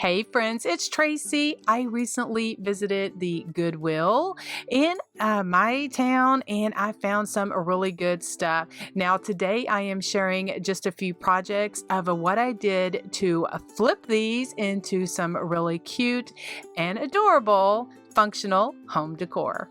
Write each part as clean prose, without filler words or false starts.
Hey friends, it's Tracy. I recently visited the Goodwill in my town and I found some really good stuff. Now, today I am sharing just a few projects of what I did to flip these into some really cute and adorable functional home decor.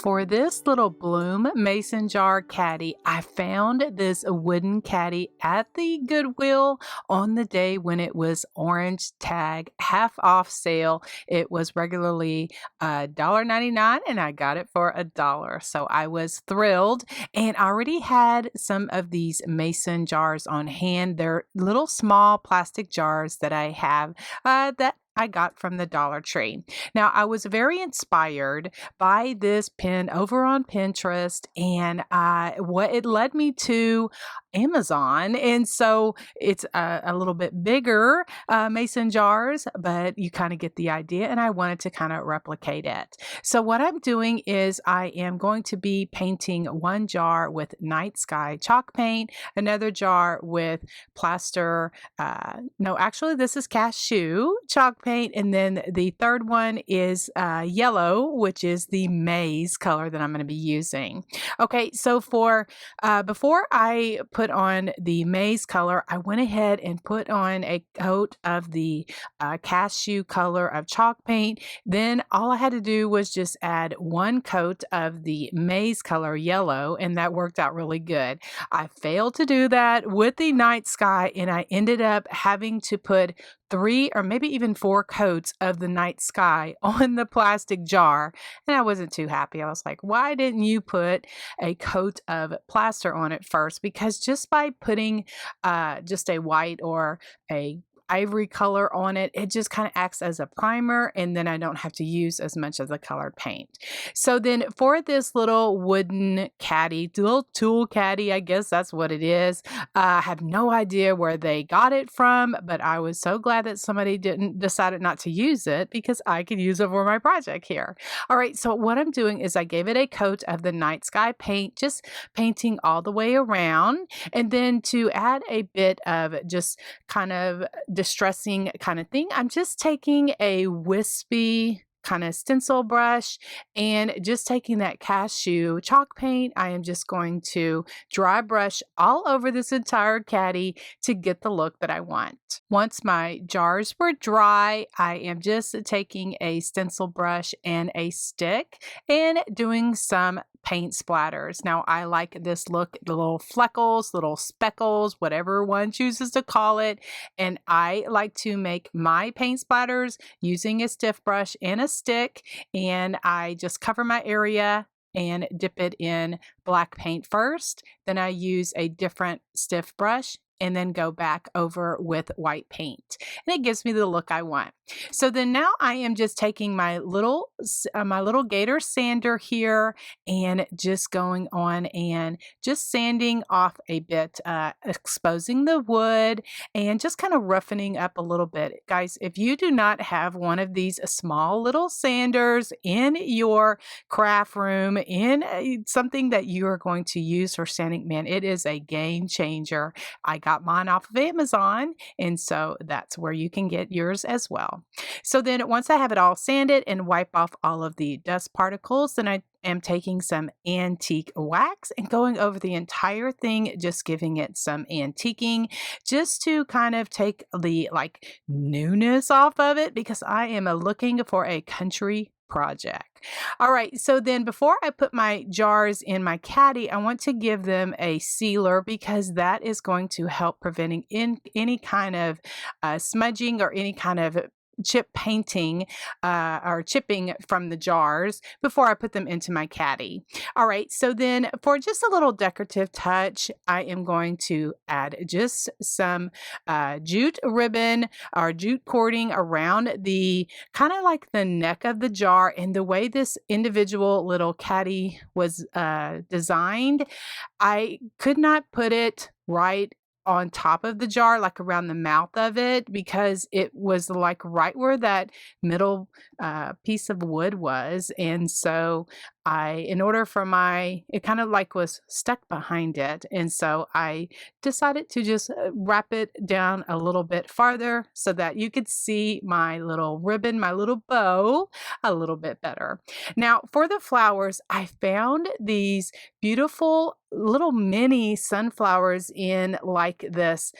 For this little bloom mason jar caddy, I found this wooden caddy at the Goodwill on the day when it was orange tag half off sale. It was regularly $1.99 and I got it for $1. So I was thrilled and I already had some of these mason jars on hand. They're little small plastic jars that I have that I got from the Dollar Tree. Now, I was very inspired by this pin over on Pinterest, and what it led me to Amazon. And so it's a little bit bigger mason jars, but you kind of get the idea. And I wanted to kind of replicate it. So what I'm doing is I am going to be painting one jar with night sky chalk paint, another jar with plaster. No, actually, this is cashew chalk paint. And then the third one is yellow, which is the maize color that I'm going to be using. Okay, so for before I put on the maize color, I went ahead and put on a coat of the cashew color of chalk paint. Then all I had to do was just add one coat of the maize color yellow, and that worked out really good. I failed to do that with the night sky, and I ended up having to put 3 or maybe even 4 coats of the night sky on the plastic jar. And I wasn't too happy. I was like, why didn't you put a coat of plaster on it first? Because just by putting just a white or a ivory color on it, it just kind of acts as a primer, and then I don't have to use as much of the colored paint. So then for this little wooden caddy, little tool caddy, I guess that's what it is. I have no idea where they got it from, but I was so glad that somebody decided not to use it because I could use it for my project here. All right, so what I'm doing is I gave it a coat of the night sky paint, just painting all the way around, and then to add a bit of just kind of distressing kind of thing, I'm just taking a wispy kind of stencil brush and just taking that cashew chalk paint. I am just going to dry brush all over this entire caddy to get the look that I want. Once my jars were dry, I am just taking a stencil brush and a stick and doing some paint splatters. Now, I like this look, the little fleckles, little speckles, whatever one chooses to call it. And I like to make my paint splatters using a stiff brush and a stick. And I just cover my area and dip it in black paint first. Then I use a different stiff brush and then go back over with white paint. And it gives me the look I want. So then now I am just taking my little gator sander here and just going on and just sanding off a bit, exposing the wood and just kind of roughening up a little bit. Guys, if you do not have one of these small little sanders in your craft room, in something that you are going to use for sanding, man, it is a game changer. I got mine off of Amazon, and so that's where you can get yours as well. So then once I have it all sanded and wipe off all of the dust particles, then I am taking some antique wax and going over the entire thing, just giving it some antiquing, just to kind of take the newness off of it, because I am looking for a country project. All right, so then before I put my jars in my caddy, I want to give them a sealer because that is going to help preventing any kind of smudging or any kind of chip painting or chipping from the jars before I put them into my caddy. All right, so then for just a little decorative touch, I am going to add just some jute ribbon or jute cording around the kind of like the neck of the jar. And the way this individual little caddy was designed, I could not put it right on top of the jar, like around the mouth of it, because it was like right where that middle piece of wood was. And so in order for it kind of like was stuck behind it. And so I decided to just wrap it down a little bit farther so that you could see my little ribbon, my little bow a little bit better. Now for the flowers, I found these beautiful little mini sunflowers in like this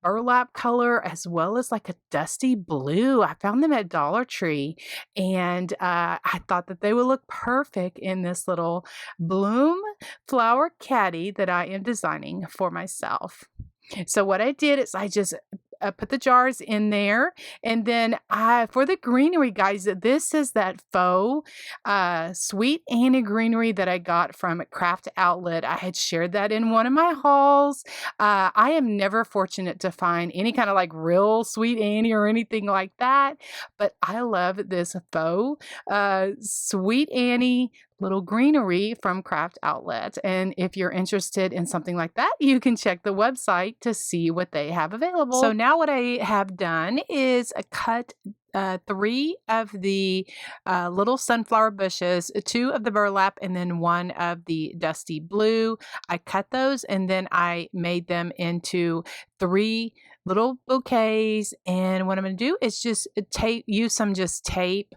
burlap color as well as like a dusty blue. I found them at Dollar Tree, and I thought that they would look perfect in this little bloom flower caddy that I am designing for myself. So what I did is I just put the jars in there, and then for the greenery, guys, this is that faux Sweet Annie greenery that I got from Craft Outlet. I had shared that in one of my hauls. I am never fortunate to find any kind of like real Sweet Annie or anything like that, but I love this faux Sweet Annie little greenery from Craft Outlet. And if you're interested in something like that, you can check the website to see what they have available. So now what I have done is cut 3 of the little sunflower bushes, 2 of the burlap, and then 1 of the dusty blue. I cut those and then I made them into 3 little bouquets. And what I'm going to do is just use some just tape.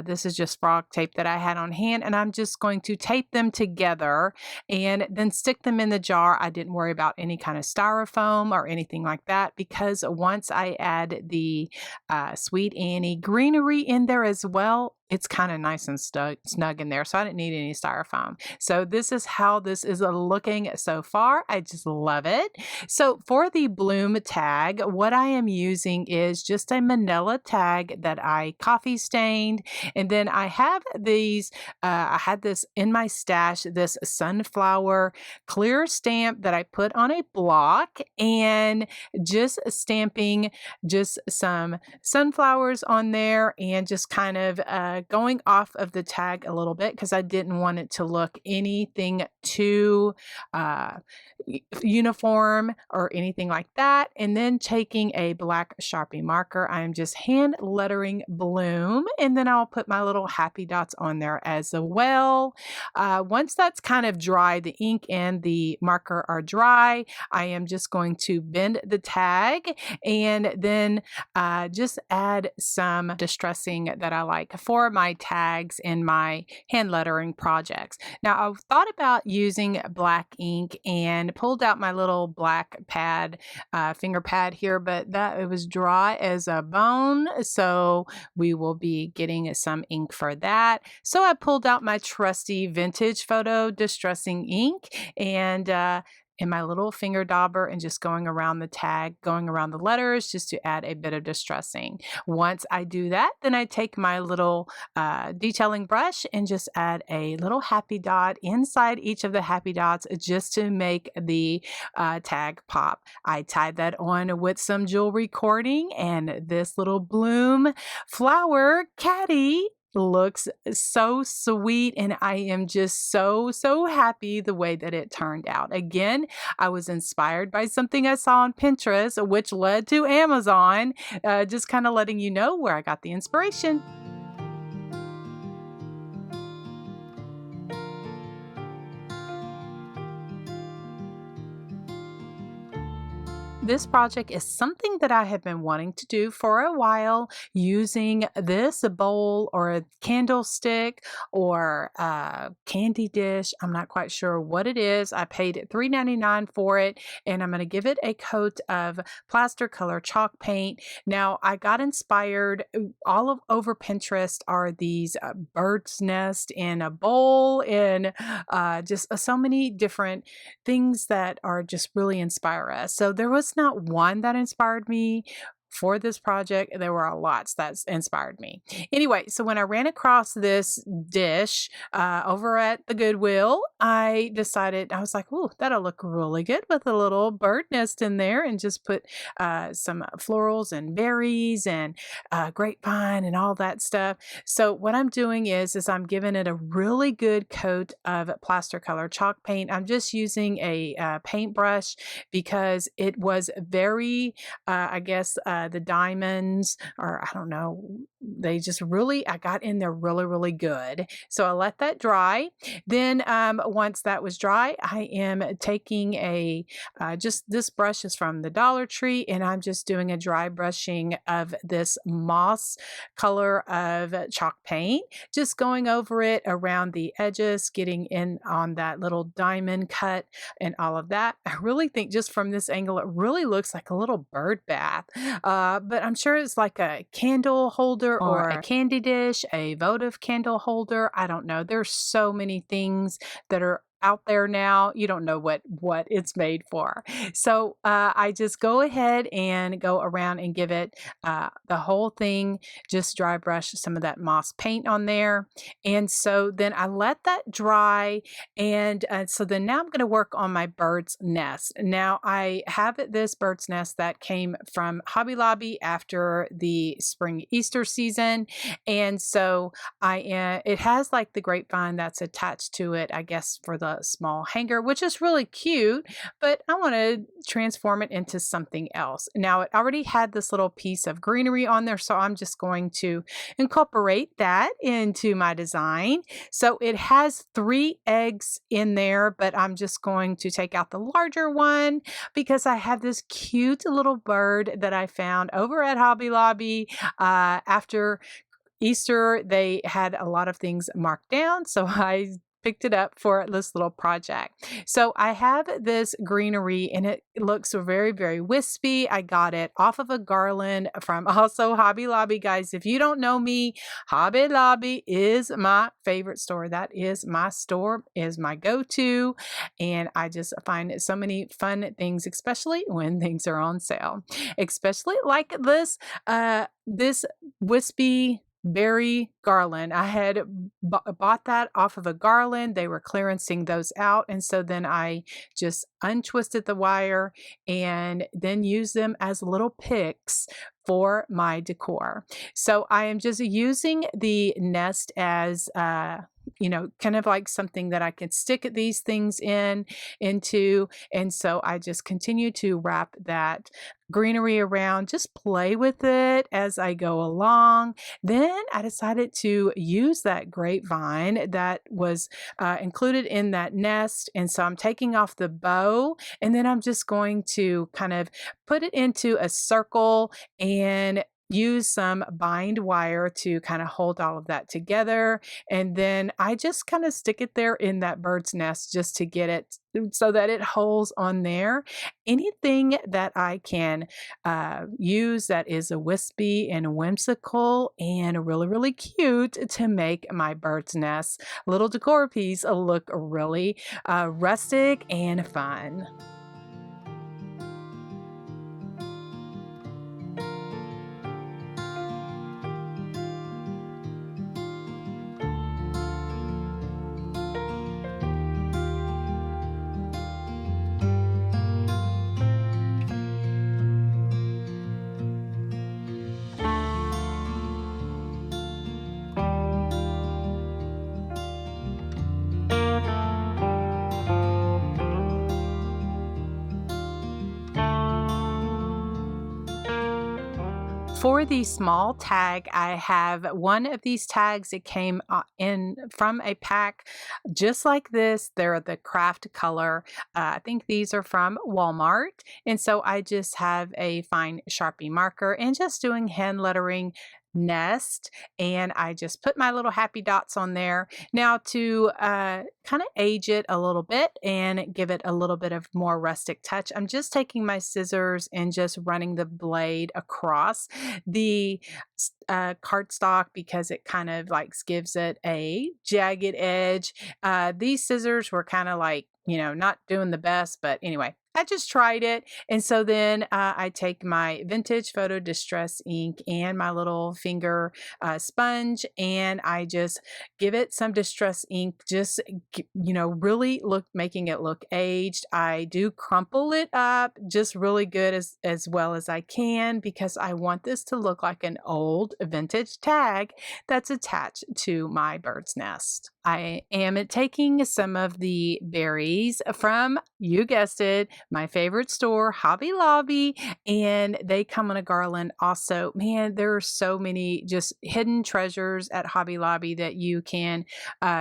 This is just frog tape that I had on hand, and I'm just going to tape them together and then stick them in the jar. I didn't worry about any kind of styrofoam or anything like that, because once I add the Sweet Annie greenery in there as well, it's kind of nice and snug in there. So I didn't need any styrofoam. So this is how this is looking so far. I just love it. So for the bloom tag, what I am using is just a manila tag that I coffee stained. And then I have these, I had this in my stash, this sunflower clear stamp that I put on a block, and just stamping just some sunflowers on there, and just kind of going off of the tag a little bit because I didn't want it to look anything too uniform or anything like that. And then taking a black Sharpie marker, I'm just hand lettering bloom, and then I'll put my little happy dots on there as well. Once that's kind of dry, the ink and the marker are dry, I am just going to bend the tag and then just add some distressing that I like for my tags and my hand lettering projects. Now, I've thought about using black ink and pulled out my little black pad, finger pad here, but it was dry as a bone, so we will be getting some ink for that. So I pulled out my trusty vintage photo distressing ink and in my little finger dauber, and just going around the tag, going around the letters, just to add a bit of distressing. Once I do that, then I take my little detailing brush and just add a little happy dot inside each of the happy dots, just to make the tag pop. I tied that on with some jewelry cording, and this little bloom flower caddy looks so sweet, and I am just so happy the way that it turned out. Again, I was inspired by something I saw on Pinterest, which led to Amazon, just kind of letting you know where I got the inspiration. This project is something that I have been wanting to do for a while, using this bowl or a candlestick or a candy dish. I'm not quite sure what it is. I paid $3.99 for it, and I'm going to give it a coat of plaster color chalk paint. Now, I got inspired. All over Pinterest are these bird's nest in a bowl, and just so many different things that are just really inspire us. So there was not one that inspired me for this project. There were lots that inspired me. Anyway, so when I ran across this dish over at the Goodwill, I decided, I was like, oh, that'll look really good with a little bird nest in there, and just put some florals and berries and grapevine and all that stuff. So what I'm doing is I'm giving it a really good coat of plaster color chalk paint. I'm just using a paintbrush because it was very, I guess, the diamonds, or I don't know, they just really, I got in there really, really good. So I let that dry. Then once that was dry, I am taking a, just this brush is from the Dollar Tree, and I'm just doing a dry brushing of this moss color of chalk paint, just going over it around the edges, getting in on that little diamond cut and all of that. I really think just from this angle, it really looks like a little bird bath, but I'm sure it's like a candle holder or a candy dish, a votive candle holder. I don't know. There's so many things that are out there now. You don't know what it's made for. So I just go ahead and go around and give it the whole thing, just dry brush some of that moss paint on there. And so then I let that dry. And so then now I'm going to work on my bird's nest. Now I have this bird's nest that came from Hobby Lobby after the spring Easter season. And so it has like the grapevine that's attached to it, I guess, for the small hanger, which is really cute, but I want to transform it into something else. Now it already had this little piece of greenery on there, so I'm just going to incorporate that into my design. So it has 3 eggs in there, but I'm just going to take out the larger one because I have this cute little bird that I found over at Hobby Lobby after Easter. They had a lot of things marked down, so I picked it up for this little project. So I have this greenery and it looks very, very wispy. I got it off of a garland from also Hobby Lobby. Guys, if you don't know me, Hobby Lobby is my favorite store. That is my store, is my go-to. And I just find so many fun things, especially when things are on sale, especially like this, this wispy berry garland. I had bought that off of a garland. They were clearancing those out. And so then I just untwisted the wire and then used them as little picks for my decor. So I am just using the nest as kind of like something that I can stick these things into. And so I just continue to wrap that greenery around, just play with it as I go along. Then I decided to use that grapevine that was included in that nest. And so I'm taking off the bow, and then I'm just going to kind of put it into a circle and use some bind wire to kind of hold all of that together. And then I just kind of stick it there in that bird's nest just to get it so that it holds on there. Anything that I can use that is a wispy and whimsical and really, really cute to make my bird's nest little decor piece look really rustic and fun. For the small tag, I have one of these tags. It came in from a pack just like this. They're the craft color. I think these are from Walmart. And so I just have a fine Sharpie marker and just doing hand lettering nest, and I just put my little happy dots on there. Now to kind of age it a little bit and give it a little bit of more rustic touch, I'm just taking my scissors and just running the blade across the cardstock because it kind of like gives it a jagged edge. These scissors were kind of like, not doing the best, but anyway, I just tried it. And so then I take my vintage photo distress ink and my little finger sponge, and I just give it some distress ink, just, really making it look aged. I do crumple it up just really good as well as I can because I want this to look like an old vintage tag that's attached to my bird's nest. I am taking some of the berries from, you guessed it, my favorite store, Hobby Lobby, and they come in a garland also. Man, there are so many just hidden treasures at Hobby Lobby that you can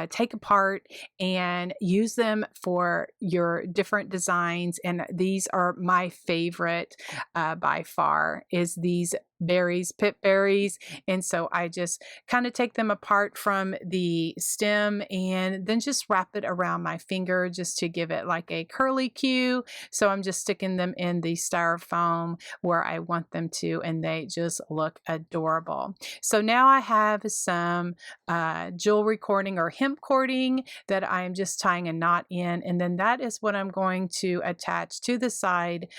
take apart and use them for your different designs. And these are my favorite by far, is these berries, pip berries. And so I just kind of take them apart from the stem and then just wrap it around my finger just to give it like a curly cue. So I'm just sticking them in the styrofoam where I want them to, and they just look adorable. So now I have some jewelry cording or hemp cording that I'm just tying a knot in, and then that is what I'm going to attach to the side,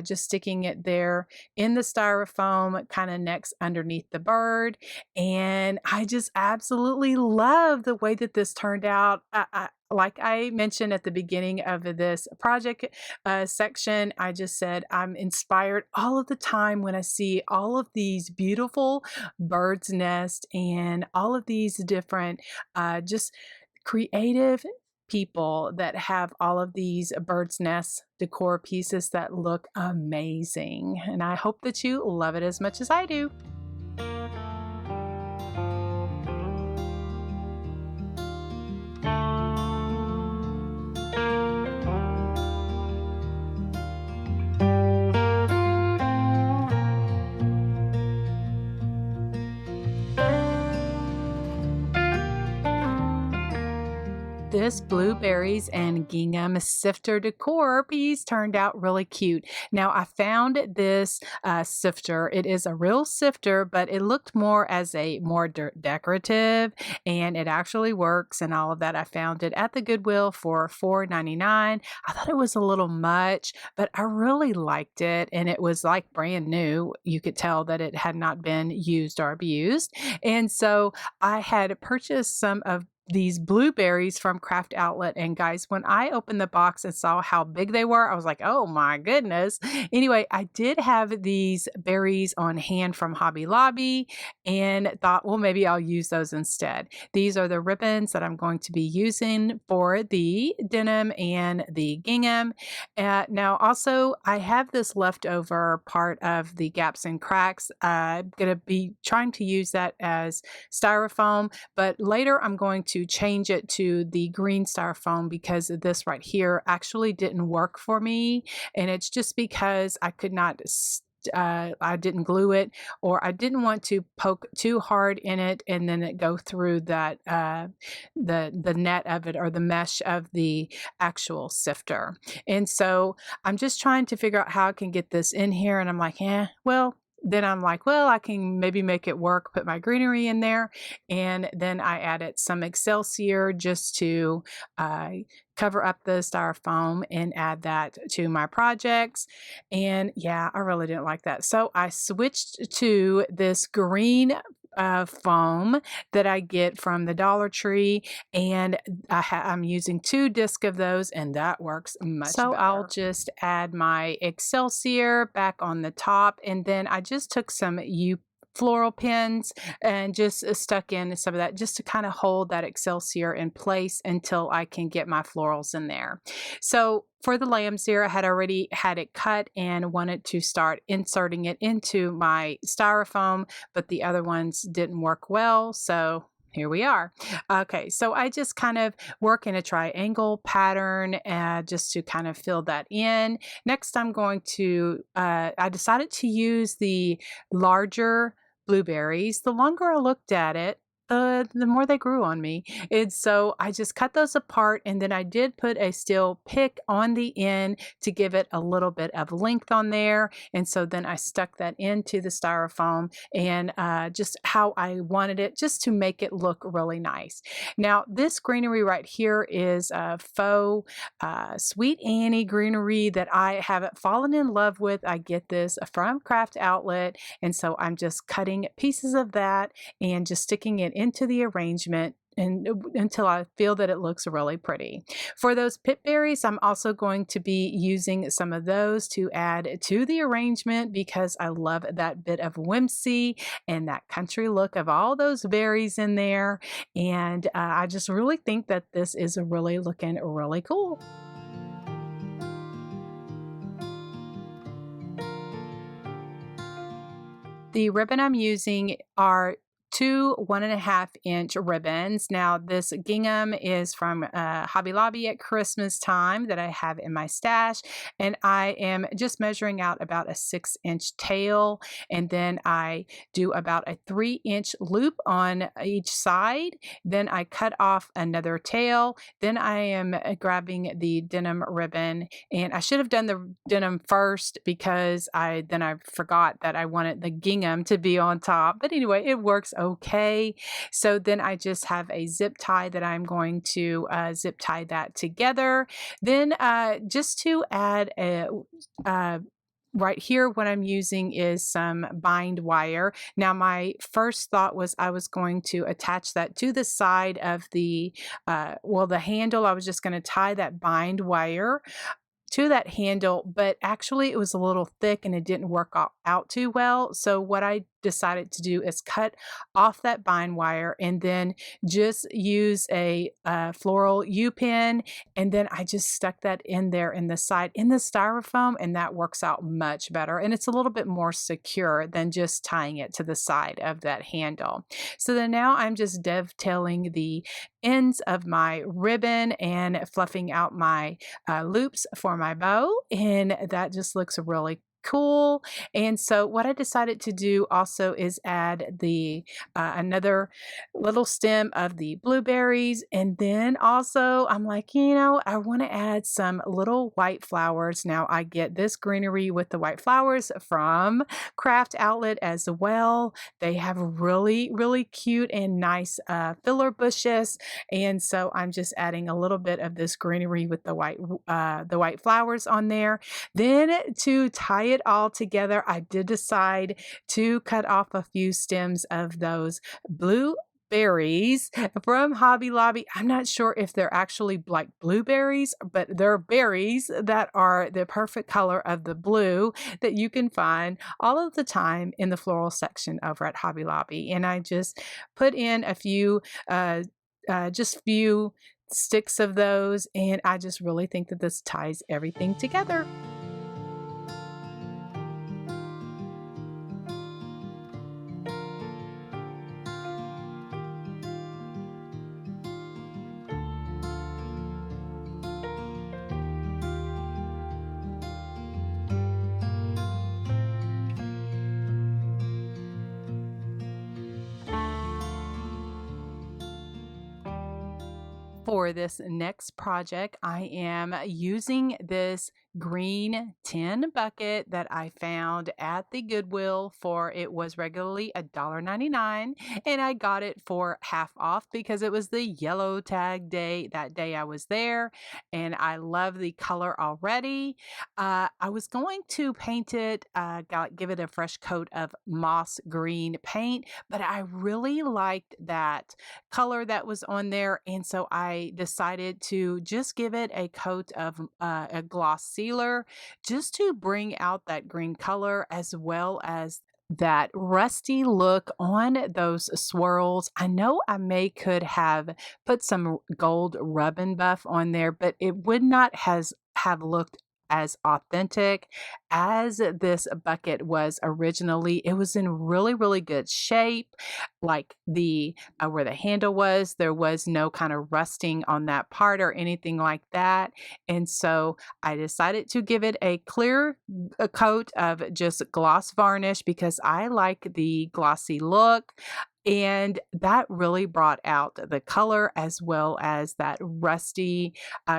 just sticking it there in the styrofoam kind of next underneath the bird. And I just absolutely love the way that this turned out. Like I mentioned at the beginning of this project section, I just said I'm inspired all of the time when I see all of these beautiful birds' nests and all of these different just creative people that have all of these bird's nest decor pieces that look amazing. And I hope that you love it as much as I do. This Blueberries and Gingham Sifter decor piece turned out really cute. Now I found this sifter. It is a real sifter, but it looked more as a more decorative, and it actually works and all of that. I found it at the Goodwill for $4.99. I thought it was a little much, but I really liked it, and it was like brand new. You could tell that it had not been used or abused. And so I had purchased some of these blueberries from Craft Outlet, and guys, when I opened the box and saw how big they were, I was like, oh my goodness. Anyway, I did have these berries on hand from Hobby Lobby and thought, well, maybe I'll use those instead. These are the ribbons that I'm going to be using for the denim and the gingham. Now also I have this leftover part of the gaps and cracks. I'm going to be trying to use that as styrofoam, but later I'm going to change it to the green styrofoam because this right here actually didn't work for me. And it's just because I could not I didn't glue it, or I didn't want to poke too hard in it and then it go through that the net of it or the mesh of the actual sifter. And so I'm just trying to figure out how I can get this in here, and I'm like, well, then I'm like, well, I can maybe make it work, put my greenery in there. And then I added some Excelsior just to cover up the styrofoam and add that to my projects. And yeah, I really didn't like that. So I switched to this green foam that I get from the Dollar Tree, and I'm using 2 discs of those, and that works much better. So I'll just add my Excelsior back on the top, and then I just took some floral pins and just stuck in some of that just to kind of hold that Excelsior in place until I can get my florals in there. So for the lamb's ear, I had already had it cut and wanted to start inserting it into my styrofoam, but the other ones didn't work well. So here we are. Okay, so I just kind of work in a triangle pattern just to kind of fill that in. Next, I'm going to, I decided to use the larger blueberries. The longer I looked at it, the more they grew on me. And so I just cut those apart, and then I did put a steel pick on the end to give it a little bit of length on there. And so then I stuck that into the styrofoam and just how I wanted it, just to make it look really nice. Now this greenery right here is a faux Sweet Annie greenery that I have fallen in love with. I get this from Craft Outlet, and so I'm just cutting pieces of that and just sticking it into the arrangement and until I feel that it looks really pretty. For those pip berries, I'm also going to be using some of those to add to the arrangement because I love that bit of whimsy and that country look of all those berries in there. And I just really think that this is really looking really cool. The ribbon I'm using are two 1.5-inch ribbons. Now, this gingham is from Hobby Lobby at Christmas time that I have in my stash, and I am just measuring out about a 6-inch tail, and then I do about a 3-inch loop on each side. Then I cut off another tail. Then I am grabbing the denim ribbon, and I should have done the denim first because I forgot that I wanted the gingham to be on top. But anyway, it works okay. So then I just have a zip tie that I'm going to zip tie that together. Then just to add a right here, what I'm using is some bind wire. Now, my first thought was I was going to attach that to the side of the handle. I was just going to tie that bind wire to that handle, but actually it was a little thick and it didn't work out too well. So what I decided to do is cut off that bind wire and then just use a floral U-pin, and then I just stuck that in there in the side in the styrofoam, and that works out much better, and it's a little bit more secure than just tying it to the side of that handle. So then now I'm just dovetailing the ends of my ribbon and fluffing out my loops for my bow, and that just looks really cool. And so what I decided to do also is add the another little stem of the blueberries, and then also I'm like, I want to add some little white flowers. Now, I get this greenery with the white flowers from Craft Outlet as well. They have really cute and nice filler bushes, and so I'm just adding a little bit of this greenery with the white flowers on there. Then to tie it all together, I did decide to cut off a few stems of those blueberries from Hobby Lobby. I'm not sure if they're actually like blueberries, but they're berries that are the perfect color of the blue that you can find all of the time in the floral section over at Hobby Lobby. And I just put in a few few sticks of those, and I just really think that this ties everything together. For this next project, I am using this green tin bucket that I found at the Goodwill it was regularly $1.99, and I got it for half off because it was the yellow tag day that day I was there, and I love the color already. I was going to paint it, give it a fresh coat of moss green paint, but I really liked that color that was on there, and so I decided to just give it a coat of a gloss sealer just to bring out that green color as well as that rusty look on those swirls. I know could have put some gold rub and buff on there, but it would not have looked as authentic as this bucket was originally. It was in really good shape. Like the where the handle was, there was no kind of rusting on that part or anything like that. And so I decided to give it a coat of just gloss varnish because I like the glossy look. And that really brought out the color as well as that rusty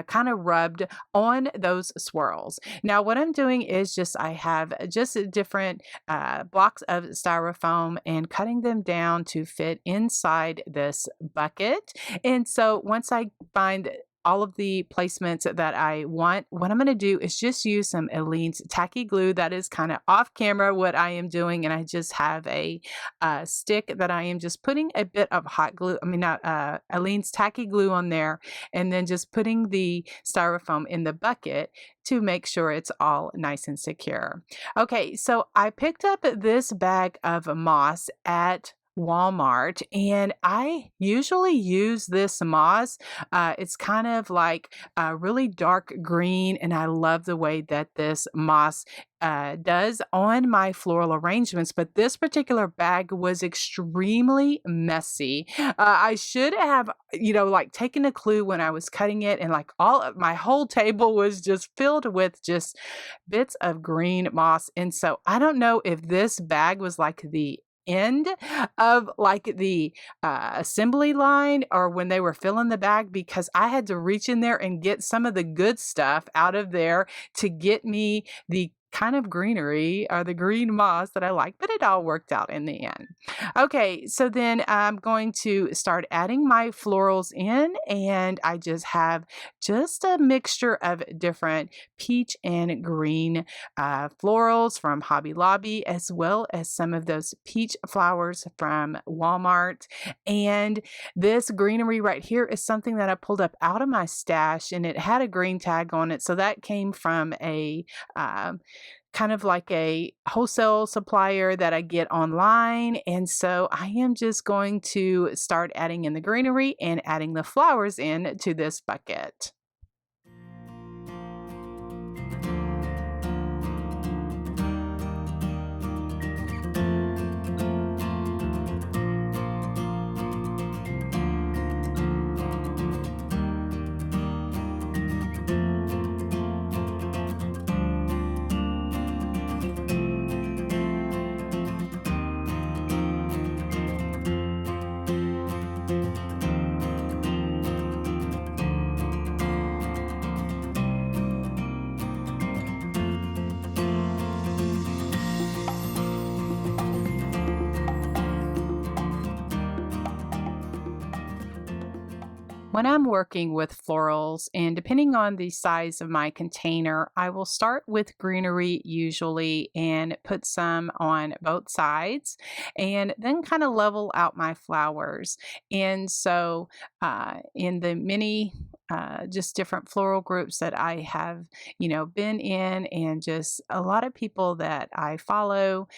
kind of rubbed on those swirls. Now, what I'm doing is I have just different blocks of styrofoam and cutting them down to fit inside this bucket. And so once I find all of the placements that I want, what I'm going to do is just use some Aleene's tacky glue. That is kind of off camera what I am doing, and I just have a stick that I am just putting a bit of hot glue, Aleene's tacky glue on there, and then just putting the styrofoam in the bucket to make sure it's all nice and secure. Okay, so I picked up this bag of moss at Walmart, and I usually use this moss. It's kind of like really dark green, and I love the way that this moss does on my floral arrangements. But this particular bag was extremely messy. I should have, like taken a clue when I was cutting it, and like all of my whole table was just filled with just bits of green moss. And so I don't know if this bag was like the end of like the assembly line or when they were filling the bag, because I had to reach in there and get some of the good stuff out of there to get me the kind of greenery or the green moss that I like, but it all worked out in the end. Okay, so then I'm going to start adding my florals in, and I just have just a mixture of different peach and green florals from Hobby Lobby, as well as some of those peach flowers from Walmart. And this greenery right here is something that I pulled up out of my stash, and it had a green tag on it. So that came from a kind of like a wholesale supplier that I get online. And so I am just going to start adding in the greenery and adding the flowers in to this bucket. When I'm working with florals, and depending on the size of my container, I will start with greenery usually and put some on both sides, and then kind of level out my flowers. And so in the many just different floral groups that I have, been in, and just a lot of people that I follow,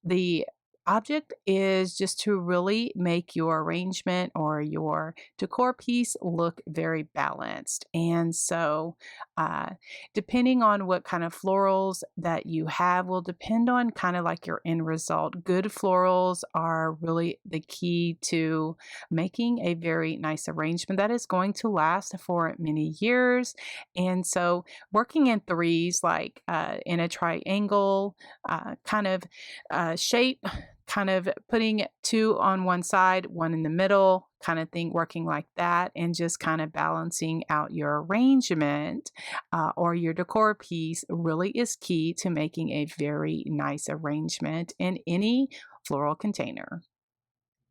the object is just to really make your arrangement or your decor piece look very balanced. And so, uh, depending on what kind of florals that you have, will depend on kind of like your end result. Good florals are really the key to making a very nice arrangement that is going to last for many years. And so, working in threes, like in a triangle kind of shape, kind of putting two on one side, one in the middle, kind of thing, working like that, and just kind of balancing out your arrangement or your decor piece really is key to making a very nice arrangement in any floral container.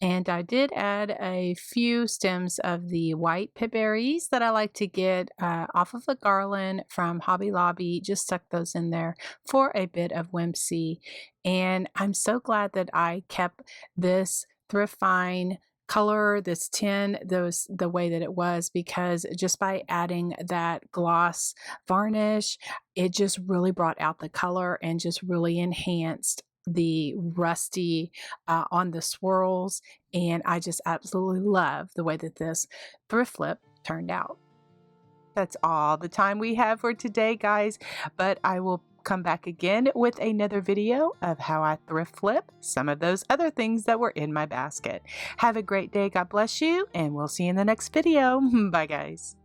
And I did add a few stems of the white pitberries that I like to get off of a garland from Hobby Lobby. Just stuck those in there for a bit of whimsy. And I'm so glad that I kept this thrift find color, this tin, the way that it was, because just by adding that gloss varnish, it just really brought out the color and just really enhanced the rusty on the swirls. And I just absolutely love the way that this thrift flip turned out. That's all the time we have for today, guys, but I will come back again with another video of how I thrift flip some of those other things that were in my basket. Have a great day. God bless you, and we'll see you in the next video. Bye, guys.